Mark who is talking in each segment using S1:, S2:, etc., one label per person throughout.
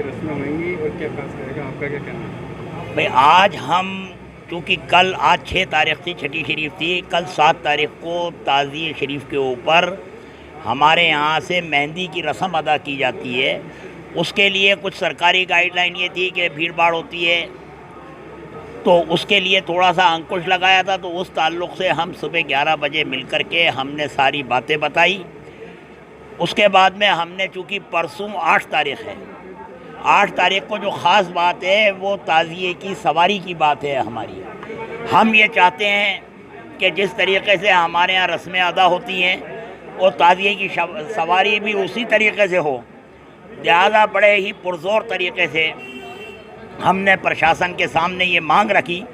S1: रस्में होंगी और क्या खास रहेगा, आपका क्या कहना है?
S2: भाई आज हम क्योंकि कल आज 6 तारीख थी, छठी शरीफ थी, कल 7 तारीख को ताज़िए शरीफ के ऊपर हमारे यहाँ से मेहंदी की रस्म अदा की जाती है। उसके लिए कुछ सरकारी गाइडलाइन ये थी कि भीड़ भाड़ होती है, तो उसके लिए थोड़ा सा अंकुश लगाया था। तो उस ताल्लुक़ से हम सुबह 11 बजे मिल कर के हमने सारी बातें बताई। उसके बाद में हमने, चूँकि परसों 8 तारीख है, 8 तारीख को जो ख़ास बात है वो ताज़िए की सवारी की बात है हमारी। हम ये चाहते हैं कि जिस तरीके से हमारे यहाँ रस्में अदा होती हैं और ताज़िए की सवारी भी उसी तरीके से हो, लिहाजा बड़े ही पुरज़ोर तरीके से हमने प्रशासन के सामने ये मांग रखी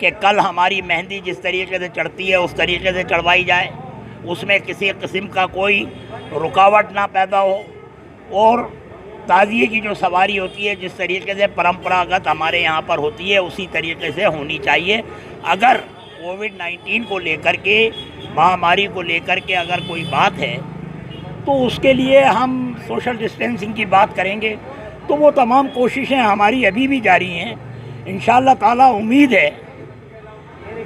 S2: कि कल हमारी मेहंदी जिस तरीके से चढ़ती है उस तरीके से चढ़वाई जाए, उसमें किसी किस्म का कोई रुकावट ना पैदा हो, और ताज़िए की जो सवारी होती है जिस तरीके से परंपरागत हमारे यहाँ पर होती है उसी तरीके से होनी चाहिए। अगर कोविड-19 को लेकर के, महामारी को लेकर के अगर कोई बात है तो उसके लिए हम सोशल डिस्टेंसिंग की बात करेंगे। तो वो तमाम कोशिशें हमारी अभी भी जारी हैं। इंशाअल्लाह ताला उम्मीद है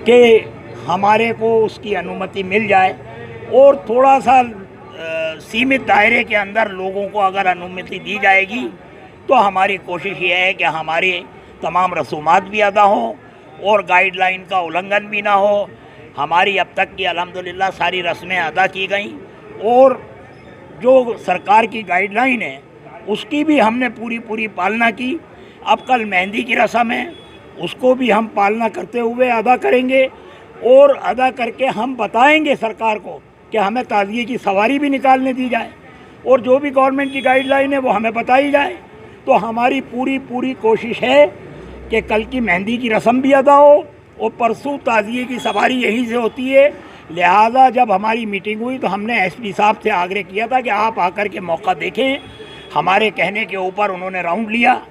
S2: कि हमारे को उसकी अनुमति मिल जाए और थोड़ा सा सीमित दायरे के अंदर लोगों को अगर अनुमति दी जाएगी तो हमारी कोशिश ये है कि हमारे तमाम रसूमात भी अदा हों और गाइडलाइन का उल्लंघन भी ना हो। हमारी अब तक की अल्हम्दुलिल्लाह सारी रस्में अदा की गई और जो सरकार की गाइडलाइन है उसकी भी हमने पूरी पालना की। अब कल मेहंदी की रस्म है, उसको भी हम पालना करते हुए अदा करेंगे और अदा करके हम बताएंगे सरकार को कि हमें ताज़िए की सवारी भी निकालने दी जाए और जो भी गवर्नमेंट की गाइडलाइन है वो हमें बताई जाए। तो हमारी पूरी कोशिश है कि कल की मेहंदी की रस्म भी अदा हो और परसों ताज़िए की सवारी यहीं से होती है। लिहाजा जब हमारी मीटिंग हुई तो हमने एसपी साहब से आग्रह किया था कि आप आकर के मौका देखें। हमारे कहने के ऊपर उन्होंने राउंड लिया,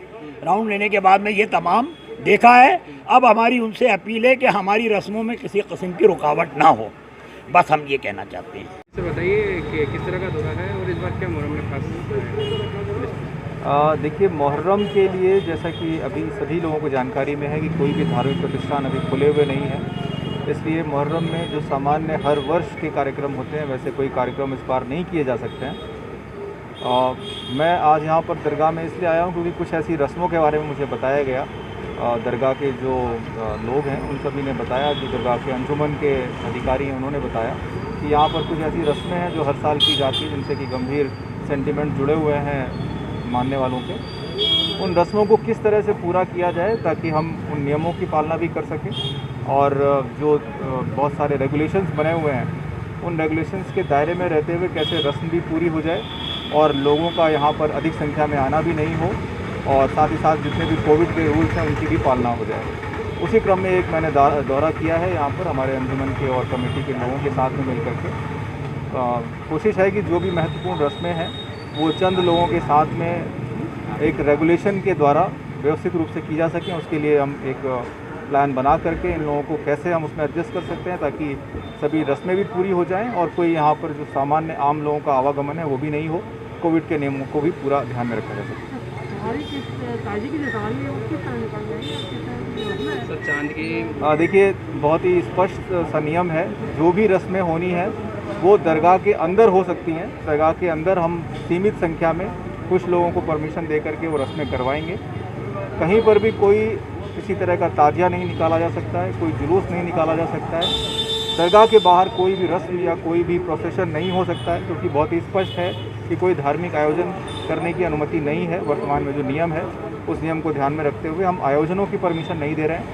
S2: राउंड लेने के बाद में ये तमाम देखा है। अब हमारी उनसे अपील है कि हमारी रस्मों में किसी किस्म की रुकावट ना हो, बस हम ये कहना चाहते हैं।
S1: तो बताइए कि किस तरह का दौरा है और इस बार क्या मुहर्रम में खास है?
S3: देखिए, मुहर्रम के लिए जैसा कि अभी सभी लोगों को जानकारी में है कि कोई भी धार्मिक प्रतिष्ठान अभी खुले हुए नहीं है, इसलिए मुहर्रम में जो सामान्य हर वर्ष के कार्यक्रम होते हैं वैसे कोई कार्यक्रम इस बार नहीं किए जा सकते हैं। मैं आज यहाँ पर दरगाह में इसलिए आया हूँ क्योंकि कुछ ऐसी रस्मों के बारे में मुझे बताया गया। दरगाह के जो लोग हैं उन सभी ने बताया, जो दरगाह के अंजुमन के अधिकारी हैं उन्होंने बताया कि यहाँ पर कुछ ऐसी रस्में हैं जो हर साल की जाती हैं, जिनसे कि गंभीर सेंटिमेंट जुड़े हुए हैं मानने वालों के। उन रस्मों को किस तरह से पूरा किया जाए ताकि हम उन नियमों की पालना भी कर सकें, और जो बहुत सारे रेगुलेशंस बने हुए हैं उन रेगुलेशंस के दायरे में रहते हुए कैसे रस्म भी पूरी हो जाए और लोगों का यहाँ पर अधिक संख्या में आना भी नहीं हो, और साथ ही साथ जितने भी कोविड के रूल्स हैं उनकी भी पालना हो जाए। उसी क्रम में एक मैंने दौरा किया है यहाँ पर हमारे अंजुमन के और कमेटी के लोगों के साथ में मिलकर के। कोशिश है कि जो भी महत्वपूर्ण रस्में हैं वो चंद लोगों के साथ में एक रेगुलेशन के द्वारा व्यवस्थित रूप से की जा सकें। उसके लिए हम एक प्लान बना करके इन लोगों को कैसे हम उसमें एडजस्ट कर सकते हैं ताकि सभी रस्में भी पूरी हो जाएं और कोई यहाँ पर जो सामान्य आम लोगों का आवागमन है वो भी नहीं हो, कोविड के नियमों को भी पूरा ध्यान में रखा जा सके। देखिए, बहुत ही स्पष्ट सा नियम है, जो भी रस्में होनी है वो दरगाह के अंदर हो सकती हैं। दरगाह के अंदर हम सीमित संख्या में कुछ लोगों को परमिशन दे करके वो रस्में करवाएंगे। कहीं पर भी कोई किसी तरह का ताजिया नहीं निकाला जा सकता है, कोई जुलूस नहीं निकाला जा सकता है। दरगाह के बाहर कोई भी रस्म या कोई भी प्रोसेशन नहीं हो सकता है, क्योंकि बहुत ही स्पष्ट है कि कोई धार्मिक आयोजन करने की अनुमति नहीं है। वर्तमान में जो नियम है उस नियम को ध्यान में रखते हुए हम आयोजनों की परमिशन नहीं दे रहे हैं।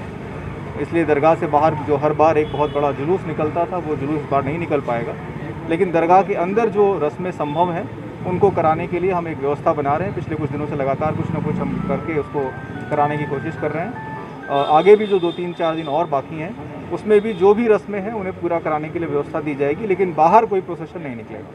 S3: इसलिए दरगाह से बाहर जो हर बार एक बहुत बड़ा जुलूस निकलता था वो जुलूस इस बार नहीं निकल पाएगा, लेकिन दरगाह के अंदर जो रस्में संभव हैं उनको कराने के लिए हम एक व्यवस्था बना रहे हैं। पिछले कुछ दिनों से लगातार कुछ ना कुछ हम करके उसको कराने की कोशिश कर रहे हैं। आगे भी जो 2-3-4 दिन और बाकी हैं उसमें भी जो भी रस्में हैं उन्हें पूरा कराने के लिए व्यवस्था दी जाएगी, लेकिन बाहर कोई प्रोसेशन नहीं निकलेगा।